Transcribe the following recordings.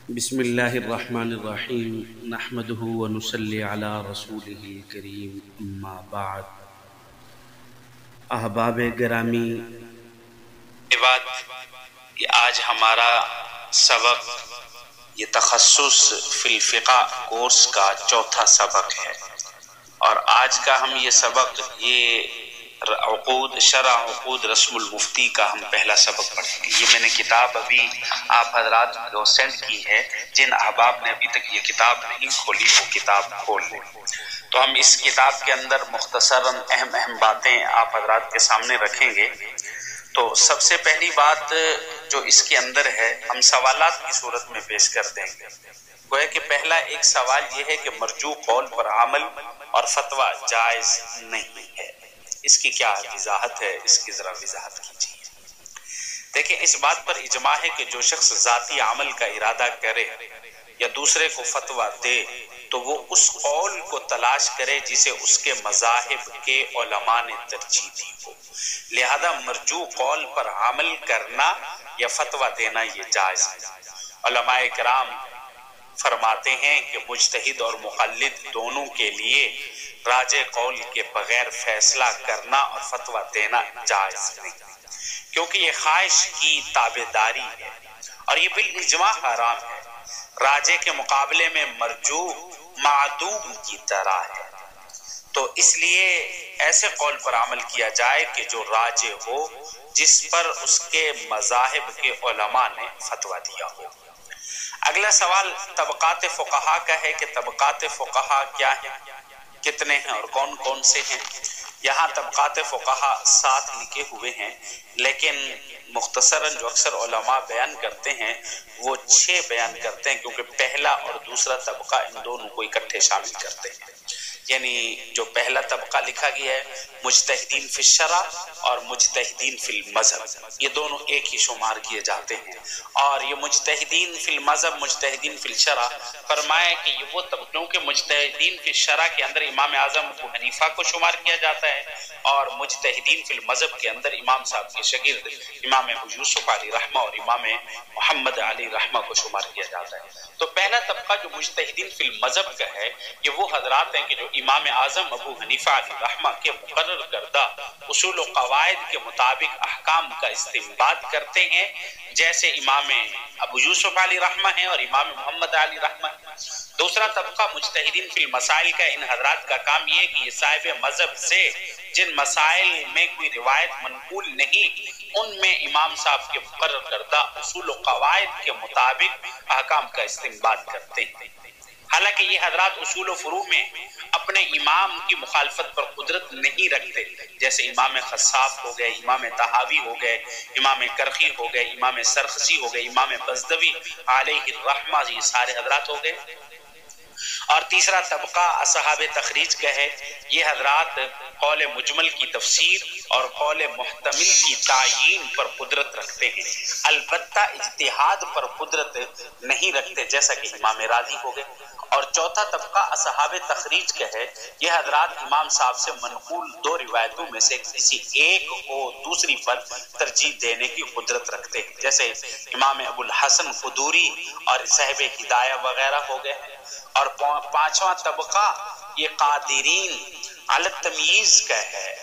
بسم اللہ الرحمن الرحیم نحمدہ ونصلی علی رسولہ الکریم اما بعد۔ احباب گرامی، یہ آج ہمارا سبق یہ تخصص فی الفقہ کورس کا چوتھا سبق ہے، اور آج کا ہم یہ سبق یہ شرح عقود رسم المفتی کا ہم پہلا سبق پڑھیں گے۔ یہ میں نے کتاب ابھی آپ حضرات کو سینڈ کی ہے، جن احباب نے ابھی تک یہ کتاب نہیں کھولی وہ کتاب کھول لیں۔ تو ہم اس کتاب کے اندر مختصراً اہم باتیں آپ حضرات کے سامنے رکھیں گے۔ تو سب سے پہلی بات جو اس کے اندر ہے ہم سوالات کی صورت میں پیش کر دیں گے۔ گویا کہ پہلا ایک سوال یہ ہے کہ مرجوع قول پر عمل اور فتویٰ جائز نہیں ہے، اس کی کیا وضاحت ہے؟ اس کی ذرا وضاحت کیجیے۔ دیکھیں، اس بات پر اجماع ہے کہ جو شخص ذاتی عمل کا ارادہ کرے یا دوسرے کو فتویٰ دے تو وہ اس قول کو تلاش کرے جسے اس کے مذاہب کے علماء نے ترجیح دی ہو، لہذا مرجوع قول پر عمل کرنا یا فتویٰ دینا یہ جائز ہے۔ علماء کرام فرماتے ہیں کہ مجتہد اور مقلد دونوں کے لیے راجع قول کے بغیر فیصلہ کرنا اور فتویٰ دینا جائز نہیں، کیونکہ یہ خواہش کی تابعداری ہے اور یہ بالاجماع حرام ہے۔ راجع کے مقابلے میں مرجوع معدوم کی طرح ہے، تو اس لیے ایسے قول پر عمل کیا جائے کہ جو راجع ہو، جس پر اس کے مذاہب کے علماء نے فتویٰ دیا ہو۔ اگلا سوال طبقات فقہا کا ہے کہ طبقات فقہا کیا ہیں، کتنے ہیں اور کون کون سے ہیں؟ یہاں طبقات فقہا 7 لکھے ہوئے ہیں، لیکن مختصراً جو اکثر علماء بیان کرتے ہیں وہ 6 بیان کرتے ہیں، کیونکہ پہلا اور دوسرا طبقہ ان دونوں کو اکٹھے شامل کرتے ہیں۔ یعنی جو پہلا طبقہ لکھا گیا ہے مجتہدین فی الشرع اور مجتہدین فی المذہب، یہ دونوں ایک ہی شمار کیے جاتے ہیں۔ اور یہ مجتہدین فی المذہب، مجتہدین فی الشرع فرمایا کہ یہ وہ طبقوں کے مجتہدین فی الشرع کے اندر امام اعظم ابو حنیفہ کو شمار کیا جاتا ہے، اور مجتہدین فی المذہب کے اندر امام صاحب کے شاگرد امام ابو یوسف علی رحمہ اور امام محمد علی رحمہ کو شمار کیا جاتا ہے۔ تو پہلا طبقہ جو مجتہدین فی المذہب کا ہے یہ وہ حضرات ہیں کہ جو امام اعظم ابو حنیفہ علی رحمہ کے مقرر کردہ اصول و قواعد کے مطابق احکام کا استنباط کرتے ہیں، جیسے امام ابو یوسف علی رحمہ ہیں اور امام محمد علی رحمہ ہیں۔ دوسرا طبقہ مجتہدین فی المسائل کا، ان حضرات کا کام یہ ہے کہ یہ صاحب مذہب سے جن مسائل میں کوئی روایت منقول نہیں ان میں امام صاحب کے مقرر کردہ اصول و قواعد کے مطابق احکام کا استنباط کرتے ہیں۔ حالانکہ یہ حضرات اصول و فروع میں اپنے امام کی مخالفت پر قدرت نہیں رکھتے، جیسے امام خصاف ہو گئے، امام طحاوی ہو گئے، امام کرخی ہو گئے، امام سرخسی ہو گئے، امام بزدوی علیہ الرحمہ، یہ سارے حضرات ہو گئے۔ اور تیسرا طبقہ اصحاب تخریج کا ہے، یہ حضرات قول مجمل کی تفسیر اور قول محتمل کی تعیین پر قدرت رکھتے ہیں، البتہ اجتہاد پر قدرت نہیں رکھتے، جیسا کہ امام راضی ہو گئے۔ اور چوتھا طبقہ اصحاب تخریج کا ہے، یہ حضرات امام صاحب سے منقول 2 روایتوں میں سے کسی ایک کو دوسری پر ترجیح دینے کی قدرت رکھتے ہیں، جیسے امام ابو الحسن قدوری اور صاحب ہدایہ وغیرہ ہو گئے۔ اور 5واں طبقہ یہ قادرین علی التمییز کا ہے،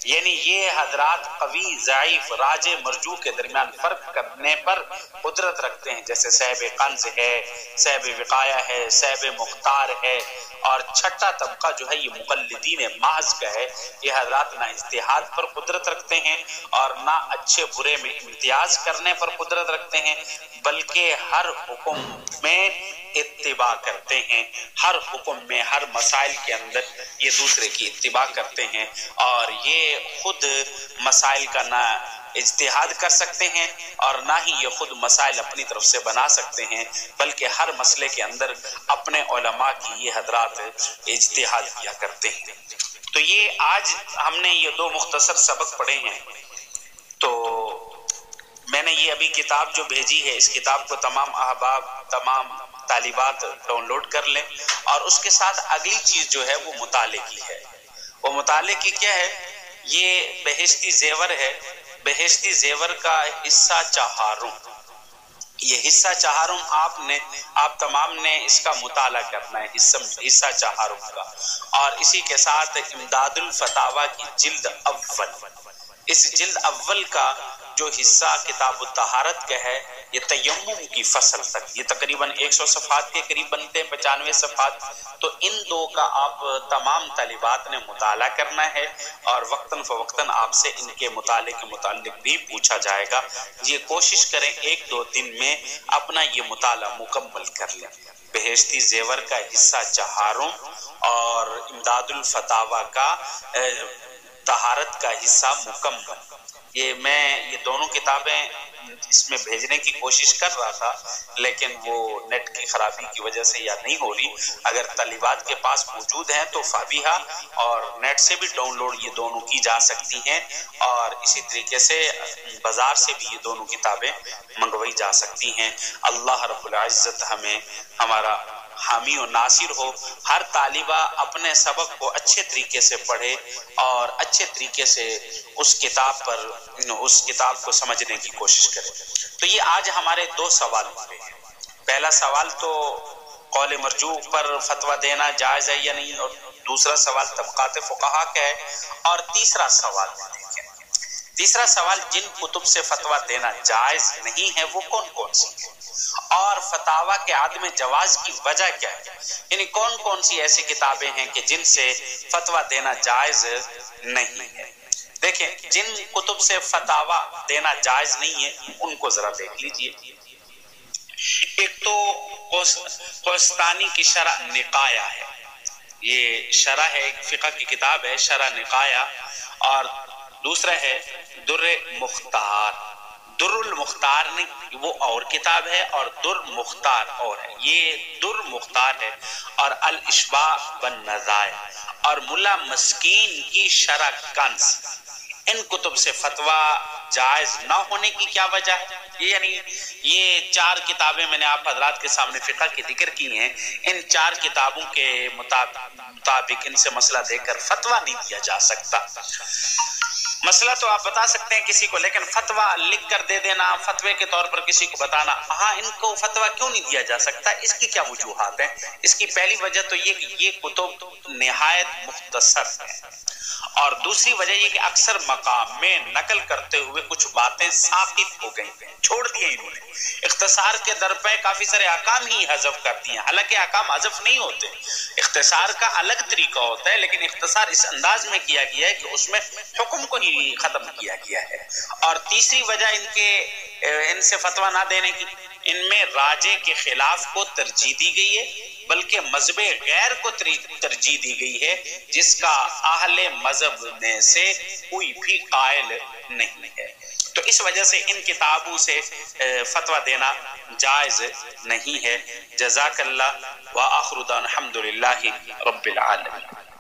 یعنی یہ حضرات قوی، ضعیف، راجع، مرجوع کے درمیان فرق کرنے پر قدرت رکھتے ہیں، جیسے صاحب قنز ہے، صاحب وقایہ ہے، صاحب مختار ہے۔ اور چھٹا طبقہ جو ہے یہ مقلدین محض کا ہے، یہ حضرات نہ اجتہاد پر قدرت رکھتے ہیں اور نہ اچھے برے میں امتیاز کرنے پر قدرت رکھتے ہیں، بلکہ ہر حکم میں اتباع کرتے ہیں، ہر حکم میں، ہر مسائل کے اندر یہ دوسرے کی اتباع کرتے ہیں، اور یہ خود مسائل کا نہ اجتہاد کر سکتے ہیں اور نہ ہی یہ خود مسائل اپنی طرف سے بنا سکتے ہیں، بلکہ ہر مسئلے کے اندر اپنے علماء کی یہ حضرات اجتہاد کیا کرتے ہیں۔ تو یہ آج ہم نے یہ 2 مختصر سبق پڑھے ہیں۔ تو میں نے یہ ابھی کتاب جو بھیجی ہے، اس کتاب کو تمام احباب، تمام طالبات ڈاؤن لوڈ کر لیں، اور اس کے ساتھ اگلی چیز جو ہے وہ مطالعے کی ہے۔ وہ مطالعے کی کیا ہے؟ یہ بہشتی زیور ہے، بہشتی زیور کا حصہ 4، یہ حصہ چہارم آپ تمام نے اس کا مطالعہ کرنا ہے، حصہ چہارم کا، اور اسی کے ساتھ امداد الفتاوی کی جلد اول، اس جلد اول کا جو حصہ کتاب الطہارت کا ہے، یہ تیمم کی فصل تک، یہ تقریباً 100 صفحات کے قریب بنتے ہیں، 95 صفحات، تو ان دو کا آپ تمام طالبات نے مطالعہ کرنا ہے، اور وقتاً فوقتاً آپ سے ان کے مطالعے کے متعلق بھی پوچھا جائے گا۔ یہ کوشش کریں 1-2 دن میں اپنا یہ مطالعہ مکمل کر لیں۔ بہشتی زیور کا حصہ چہارم اور امداد الفتاوی کا طہارت کا حصہ مکمل، یہ دونوں کتابیں اس میں بھیجنے کی کوشش کر رہا تھا، لیکن وہ نیٹ کی خرابی کی وجہ سے یا نہیں ہو رہی۔ اگر طالبات کے پاس موجود ہیں تو فابیہا اور نیٹ سے بھی ڈاؤن لوڈ یہ دونوں کی جا سکتی ہیں، اور اسی طریقے سے بازار سے بھی یہ دونوں کتابیں منگوائی جا سکتی ہیں۔ اللہ رب العزت ہمیں ہمارا حامی و ناصر ہو۔ ہر طالبہ اپنے سبق کو اچھے طریقے سے پڑھے اور اچھے طریقے سے اس کتاب کو سمجھنے کی کوشش کرے۔ تو یہ آج ہمارے 2 سوال ہوئے ہیں۔ پہلا سوال تو قول مرجوح پر فتویٰ دینا جائز ہے یا نہیں، اور دوسرا سوال طبقات فقہا کا ہے، اور تیسرا سوال تیسرا سوال جن کتب سے فتویٰ دینا جائز نہیں ہے وہ کون کون سی ہے، اور فتاوی کے عدم جواز کی وجہ کیا ہے، یعنی کون کون سی ایسی کتابیں ہیں کہ جن سے فتویٰ دینا جائز نہیں ہے۔ دیکھیں، جن کتب سے فتاوی دینا جائز نہیں ہے ان کو ذرا دیکھ لیجئے۔ ایک تو کوستانی کی شرح نقایہ ہے، یہ شرح ہے، ایک فقہ کی کتاب ہے شرح نقایہ، اور دوسرا ہے در مختار۔ در المختار نہیں، وہ اور کتاب ہے، اور در مختار اور ہے، یہ در مختار ہے، اور الاشباح والنظائر، اور ملا مسکین کی شرح کنز۔ ان کتب سے فتویٰ جائز نہ ہونے کی کیا وجہ ہے؟ یعنی یہ 4 کتابیں میں نے آپ حضرات کے سامنے فقہ کی ذکر کی ہیں، ان 4 کتابوں کے مطابق ان سے مسئلہ دے کر فتویٰ نہیں دیا جا سکتا۔ مسئلہ تو آپ بتا سکتے ہیں کسی کو، لیکن فتویٰ لکھ کر دے دینا، فتوے کے طور پر کسی کو بتانا، ہاں ان کو فتویٰ کیوں نہیں دیا جا سکتا، اس کی کیا وجوہات ہیں؟ اس کی پہلی وجہ تو یہ کہ یہ کتب نہایت مختصر ہیں، اور دوسری وجہ یہ کہ اکثر مقام میں نقل کرتے ہوئے کچھ باتیں ساقط ہو گئی ہیں، چھوڑ دیے انہوں نے، اختصار کے درپے کافی سارے احکام ہی حذف کر دیے، حالانکہ احکام حذف نہیں ہوتے، اختصار کا الگ طریقہ ہوتا ہے، لیکن اختصار اس انداز میں کیا گیا ہے کہ اس میں حکم کو ہی ختم کیا گیا ہے۔ اور تیسری وجہ ان سے فتویٰ نہ دینے کی، ان میں راجے کے خلاف کو ترجیح دی گئی ہے، بلکہ مذہب غیر کو ترجیح دی گئی ہے، جس کا اہل مذہب میں سے کوئی بھی قائل نہیں ہے۔ تو اس وجہ سے ان کتابوں سے فتویٰ دینا جائز نہیں ہے۔ جزاک اللہ، وآخر دعوانا الحمدللہ رب العالمین۔